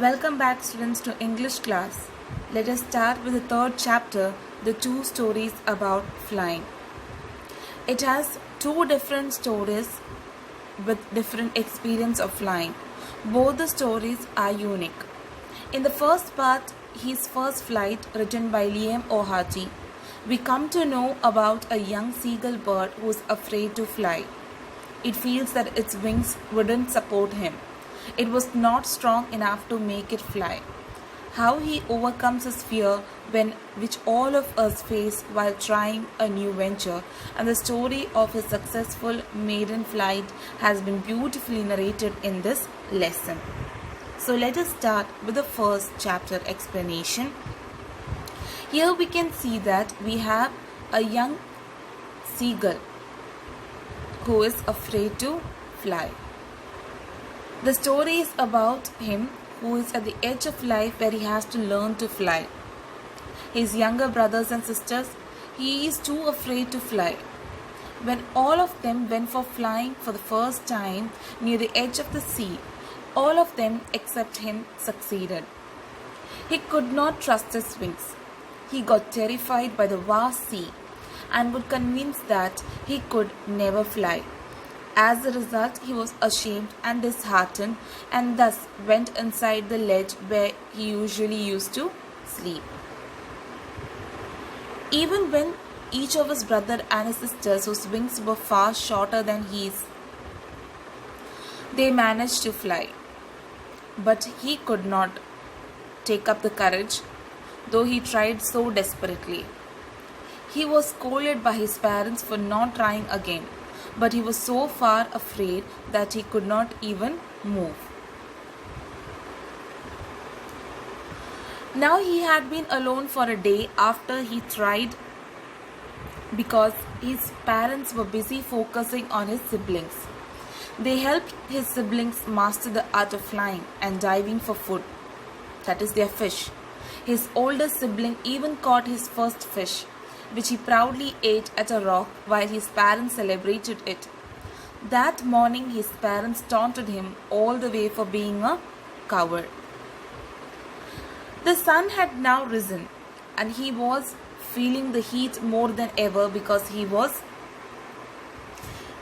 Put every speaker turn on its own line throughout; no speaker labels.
Welcome back, students, to English class. Let us start with the third chapter, the two stories about flying. It has two different stories with different experience of flying. Both the stories are unique. In the first part, his first flight, written by Liam O'Harty, we come to know about a young seagull bird who is afraid to fly. It feels that its wings wouldn't support him. It was not strong enough to make it fly. How he overcomes his fear, which all of us face while trying a new venture, and the story of his successful maiden flight has been beautifully narrated in this lesson. So let us start with the first chapter explanation. Here we can see that we have a young seagull who is afraid to fly. The story is about him who is at the edge of life where he has to learn to fly. His younger brothers and sisters, he is too afraid to fly. When all of them went for flying for the first time near the edge of the sea, all of them except him succeeded. He could not trust his wings. He got terrified by the vast sea and was convinced that he could never fly. As a result, he was ashamed and disheartened and thus went inside the ledge where he usually used to sleep. Even when each of his brother and his sisters, whose wings were far shorter than his, they managed to fly. But he could not take up the courage, though he tried so desperately. He was scolded by his parents for not trying again, but he was so far afraid that he could not even move. Now he had been alone for a day after he tried because his parents were busy focusing on his siblings. They helped his siblings master the art of flying and diving for food, that is their fish. His oldest sibling even caught his first fish, which he proudly ate at a rock while his parents celebrated it. That morning his parents taunted him all the way for being a coward. The sun had now risen and he was feeling the heat more than ever because he was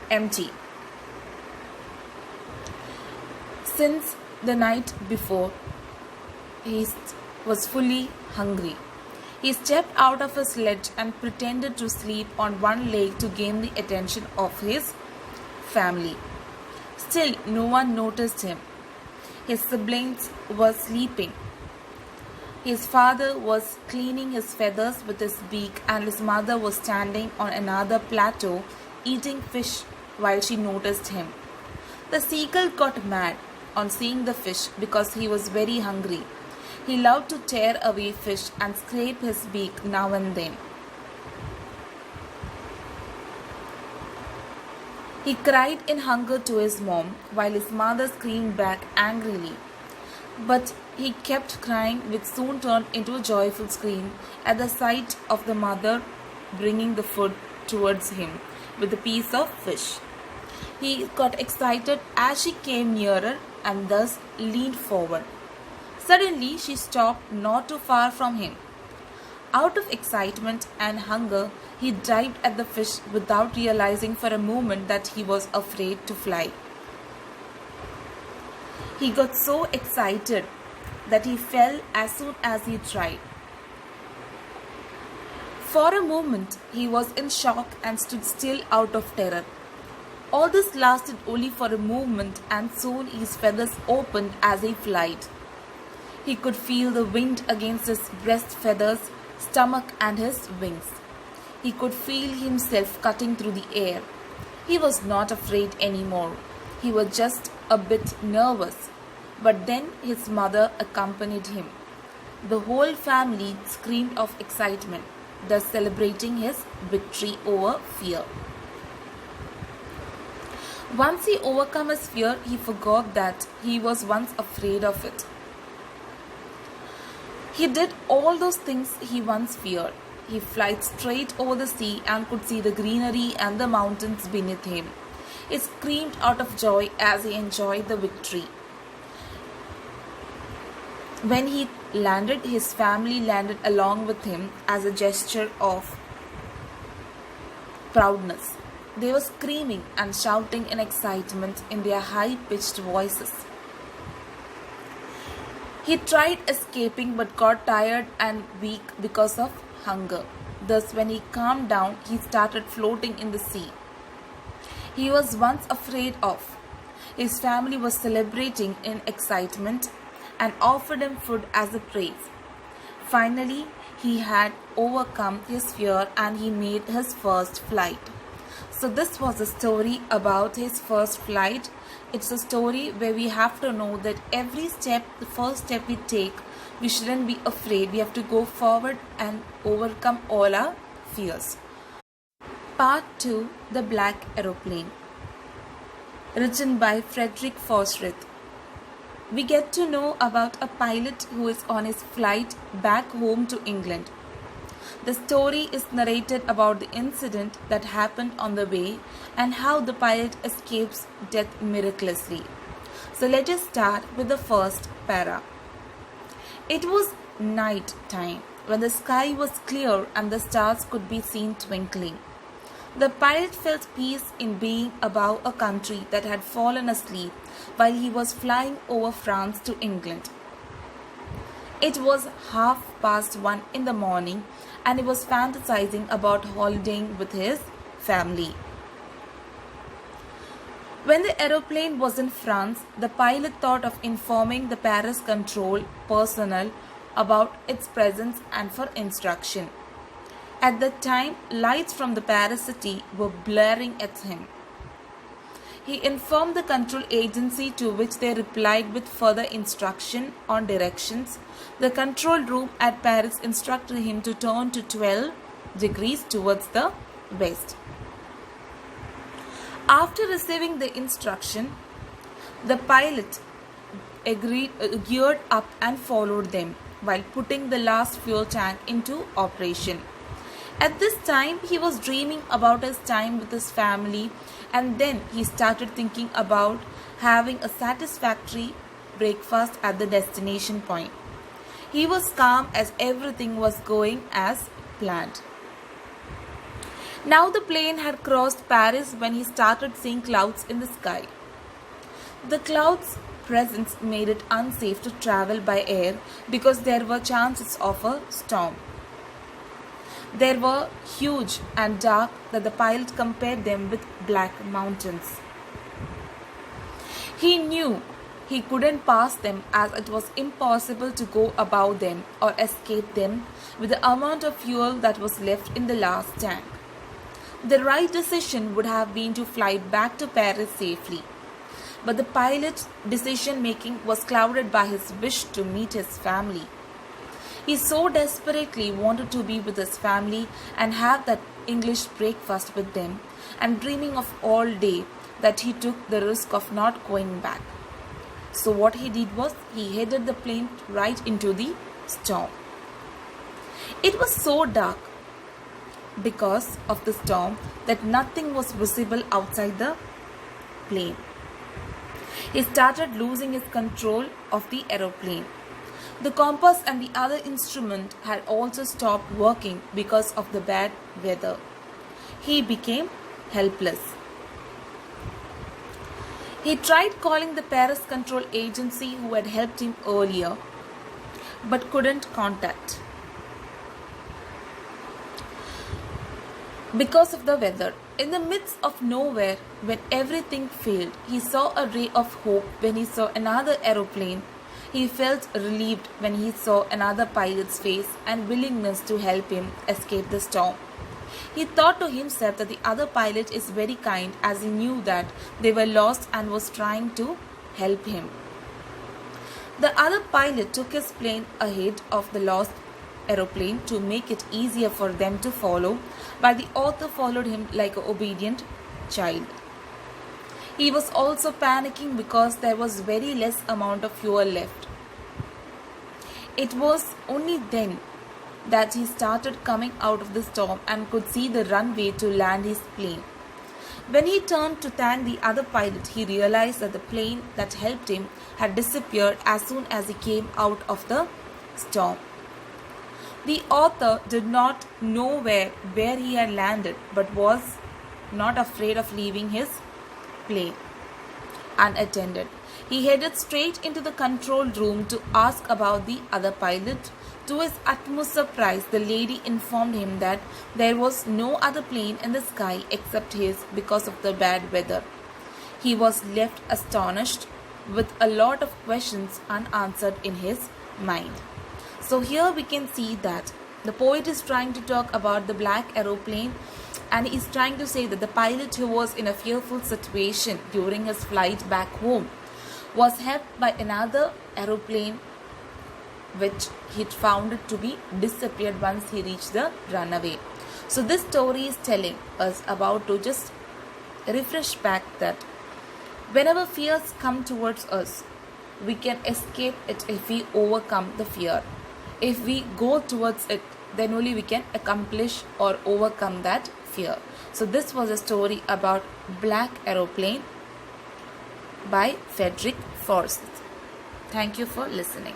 empty. Since the night before, he was fully hungry. He stepped out of his sledge and pretended to sleep on one leg to gain the attention of his family. Still, no one noticed him. His siblings were sleeping. His father was cleaning his feathers with his beak, and his mother was standing on another plateau eating fish while she noticed him. The seagull got mad on seeing the fish because he was very hungry. He loved to tear away fish and scrape his beak now and then. He cried in hunger to his mom while his mother screamed back angrily. But he kept crying, which soon turned into a joyful scream at the sight of the mother bringing the food towards him with a piece of fish. He got excited as she came nearer and thus leaned forward. Suddenly, she stopped not too far from him. Out of excitement and hunger, he dived at the fish without realizing for a moment that he was afraid to fly. He got so excited that he fell as soon as he tried. For a moment, he was in shock and stood still out of terror. All this lasted only for a moment, and soon his feathers opened as he flew. He could feel the wind against his breast feathers, stomach and his wings. He could feel himself cutting through the air. He was not afraid anymore. He was just a bit nervous. But then his mother accompanied him. The whole family screamed of excitement, thus celebrating his victory over fear. Once he overcame his fear, he forgot that he was once afraid of it. He did all those things he once feared. He flew straight over the sea and could see the greenery and the mountains beneath him. He screamed out of joy as he enjoyed the victory. When he landed, his family landed along with him as a gesture of proudness. They were screaming and shouting in excitement in their high pitched voices. He tried escaping but got tired and weak because of hunger. Thus, when he calmed down, he started floating in the sea. He was once afraid of. His family was celebrating in excitement and offered him food as a praise. Finally, he had overcome his fear and he made his first flight. So, this was a story about his first flight. It's a story where we have to know that every step, the first step we take, we shouldn't be afraid. We have to go forward and overcome all our fears. Part 2, The Black Aeroplane. Written by Frederick Forsyth. We get to know about a pilot who is on his flight back home to England. The story is narrated about the incident that happened on the way and how the pilot escapes death miraculously. So let us start with the first para. It was night time when the sky was clear and the stars could be seen twinkling. The pilot felt peace in being above a country that had fallen asleep while he was flying over France to England. It was 1:30 in the morning and he was fantasizing about holidaying with his family. When the aeroplane was in France, the pilot thought of informing the Paris control personnel about its presence and for instruction. At that time, lights from the Paris city were blaring at him. He informed the control agency, to which they replied with further instruction on directions. The control room at Paris instructed him to turn to 12 degrees towards the west. After receiving the instruction, the pilot geared up and followed them while putting the last fuel tank into operation. At this time, he was dreaming about his time with his family, and then he started thinking about having a satisfactory breakfast at the destination point. He was calm as everything was going as planned. Now the plane had crossed Paris when he started seeing clouds in the sky. The clouds' presence made it unsafe to travel by air because there were chances of a storm. They were huge and dark that the pilot compared them with black mountains. He knew he couldn't pass them as it was impossible to go above them or escape them with the amount of fuel that was left in the last tank. The right decision would have been to fly back to Paris safely. But the pilot's decision making was clouded by his wish to meet his family. He so desperately wanted to be with his family and have that English breakfast with them, and dreaming of all day, that he took the risk of not going back. So what he did was he headed the plane right into the storm. It was so dark because of the storm that nothing was visible outside the plane. He started losing his control of the aeroplane. The compass and the other instrument had also stopped working because of the bad weather. He became helpless. He tried calling the Paris control agency who had helped him earlier, but couldn't contact because of the weather. In the midst of nowhere, when everything failed, he saw a ray of hope when he saw another aeroplane. He felt relieved when he saw another pilot's face and willingness to help him escape the storm. He thought to himself that the other pilot is very kind, as he knew that they were lost and was trying to help him. The other pilot took his plane ahead of the lost aeroplane to make it easier for them to follow, while the author followed him like an obedient child. He was also panicking because there was very less amount of fuel left. It was only then that he started coming out of the storm and could see the runway to land his plane. When he turned to thank the other pilot, he realized that the plane that helped him had disappeared as soon as he came out of the storm. The author did not know where he had landed, but was not afraid of leaving his plane unattended. He headed straight into the control room to ask about the other pilot. To his utmost surprise, the lady informed him that there was no other plane in the sky except his because of the bad weather. He was left astonished with a lot of questions unanswered in his mind. So here we can see that the poet is trying to talk about the black aeroplane, and he is trying to say that the pilot who was in a fearful situation during his flight back home was helped by another aeroplane which he found it to be disappeared once he reached the runaway. So this story is telling us about to just refresh back that whenever fears come towards us, we can escape it if we overcome the fear. If we go towards it, then only we can accomplish or overcome that fear. So this was a story about Black Aeroplane by Frederick Forsyth. Thank you for listening.